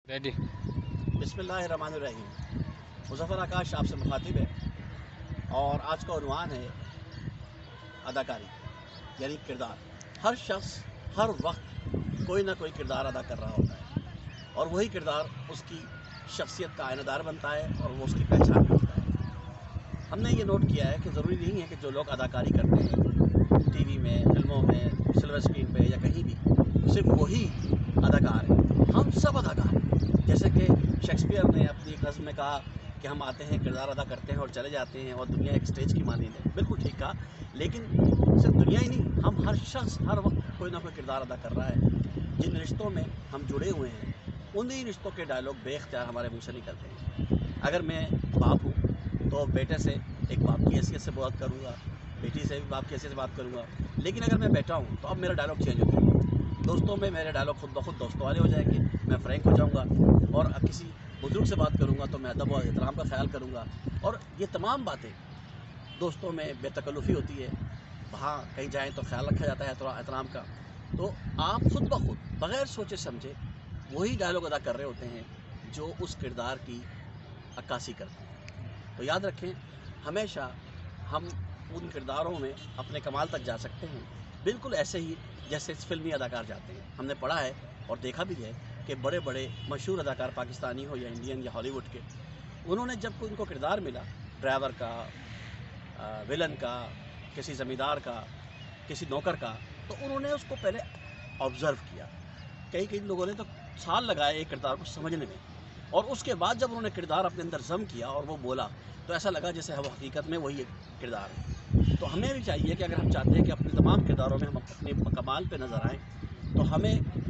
Ready. बिस्मिल्लाहिर्रहमानिर्रहीम। मुज़फ़्फ़र आकाश आपसे मुखातिब है और आज का उन्वान है अदाकारी यानी किरदार। हर शख्स हर वक्त कोई ना कोई किरदार अदा कर रहा होता है और वही किरदार उसकी शख्सियत का आयनादार बनता है और वो उसकी पहचान बनता है। हमने ये नोट किया है कि ज़रूरी नहीं है कि जो लोग अदाकारी करते हैं टीवी में, फिल्मों में, सिल्वर स्क्रीन पे या कहीं भी, सिर्फ वही अदाकार है। हम सब अदाकार हैं। जैसे कि शेक्सपियर ने अपनी एक नज़्म में कहा कि हम आते हैं, किरदार अदा करते हैं और चले जाते हैं और दुनिया एक स्टेज की मानी है। बिल्कुल ठीक कहा, लेकिन सिर्फ दुनिया ही नहीं, हम हर शख्स हर वक्त कोई ना कोई किरदार अदा कर रहा है। जिन रिश्तों में हम जुड़े हुए हैं उन्हीं रिश्तों के डायलॉग बेख्तियार हमारे मुँह से निकलते हैं। अगर मैं बाप हूँ तो बेटे से एक बाप की हैसियत से बात करूँगा, बेटी से भी बाप की हैसियत से बात करूँगा। लेकिन अगर मैं बैठा हूँ तो अब मेरा डायलॉग चेंज हो जाएगा। दोस्तों में मेरे डायलॉग खुद ब खुद दोस्तों वाले हो जाएंगे, मैं फ्रैंक हो जाऊँगा। और किसी बुजुर्ग से बात करूँगा तो मैं अदब और एहतराम का ख्याल करूँगा। और ये तमाम बातें दोस्तों में बेतकल्लुफ़ी होती है, वहाँ कहीं जाएँ तो ख्याल रखा जाता है एहतराम का। तो आप खुद ब खुद बग़ैर सोचे समझे वही डायलॉग अदा कर रहे होते हैं जो उस किरदार की अक्कासी करते हैं। तो याद रखें, हमेशा हम उन किरदारों में अपने कमाल तक जा सकते हैं, बिल्कुल ऐसे ही जैसे फ़िल्मी अदाकार जाते हैं। हमने पढ़ा है और देखा भी है कि बड़े बड़े मशहूर अदाकार, पाकिस्तानी हो या इंडियन या हॉलीवुड के, उन्होंने जब उनको किरदार मिला, ड्राइवर का, विलन का, किसी ज़मींदार का, किसी नौकर का, तो उन्होंने उसको पहले ऑब्ज़र्व किया। कई लोगों ने तो साल लगाए एक किरदार को समझने में, और उसके बाद जब उन्होंने किरदार अपने अंदर ज़म किया और वो बोला तो ऐसा लगा जैसे वो हकीकत में वही एक किरदार है। तो हमें भी चाहिए कि अगर हम चाहते हैं कि अपने तमाम किरदारों में हम अपने कमाल पे नज़र आएँ, तो हमें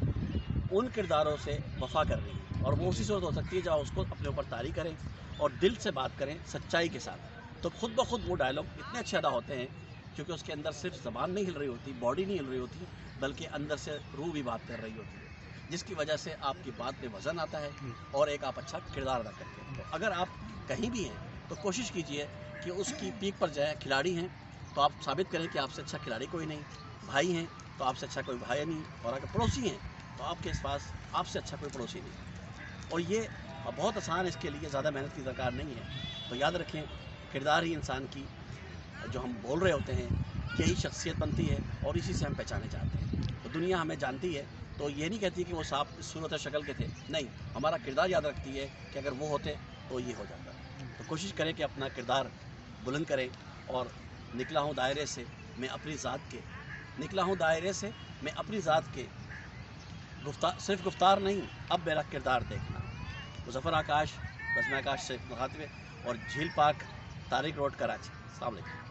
उन किरदारों से वफ़ा करनी है। और वो उसी सूरत हो सकती है जहाँ उसको अपने ऊपर तारी करें और दिल से बात करें, सच्चाई के साथ। तो खुद ब खुद वो डायलॉग इतने अच्छे अदा होते हैं क्योंकि उसके अंदर सिर्फ ज़बान नहीं हिल रही होती, बॉडी नहीं हिल रही होती, बल्कि अंदर से रूह भी बात कर रही होती है, जिसकी वजह से आपकी बात में वज़न आता है और एक आप अच्छा किरदार अदा करते हैं। तो अगर आप कहीं भी हैं तो कोशिश कीजिए कि उसकी पीक पर जाएँ। खिलाड़ी हैं तो आप साबित करें कि आपसे अच्छा खिलाड़ी कोई नहीं, भाई हैं तो आपसे अच्छा कोई भाई नहीं, और अगर पड़ोसी हैं तो आपके पास आपसे अच्छा कोई पड़ोसी नहीं। और ये बहुत आसान है, इसके लिए ज़्यादा मेहनत की दरकार नहीं है। तो याद रखें, किरदार ही इंसान की, जो हम बोल रहे होते हैं, यही शख्सियत बनती है और इसी से हम पहचाने जाते हैं। तो दुनिया हमें जानती है तो ये नहीं कहती कि वो साफ सूरत शक्ल के थे, नहीं, हमारा किरदार याद रखती है कि अगर वो होते तो ये हो जाता। तो कोशिश करें कि अपना किरदार बुलंद करें। और निकला हूँ दायरे से मैं अपनी ज़ात के, निकला हूँ दायरे से मैं अपनी ज़ात के, सिर्फ गुफ्तार नहीं, अब मेरा किरदार देखना। मुज़फ़्फ़र आकाश, बज़्म आकाश से मुखातिब और झील पार्क, तारिक रोड, कराची। अस्सलाम वालेकुम।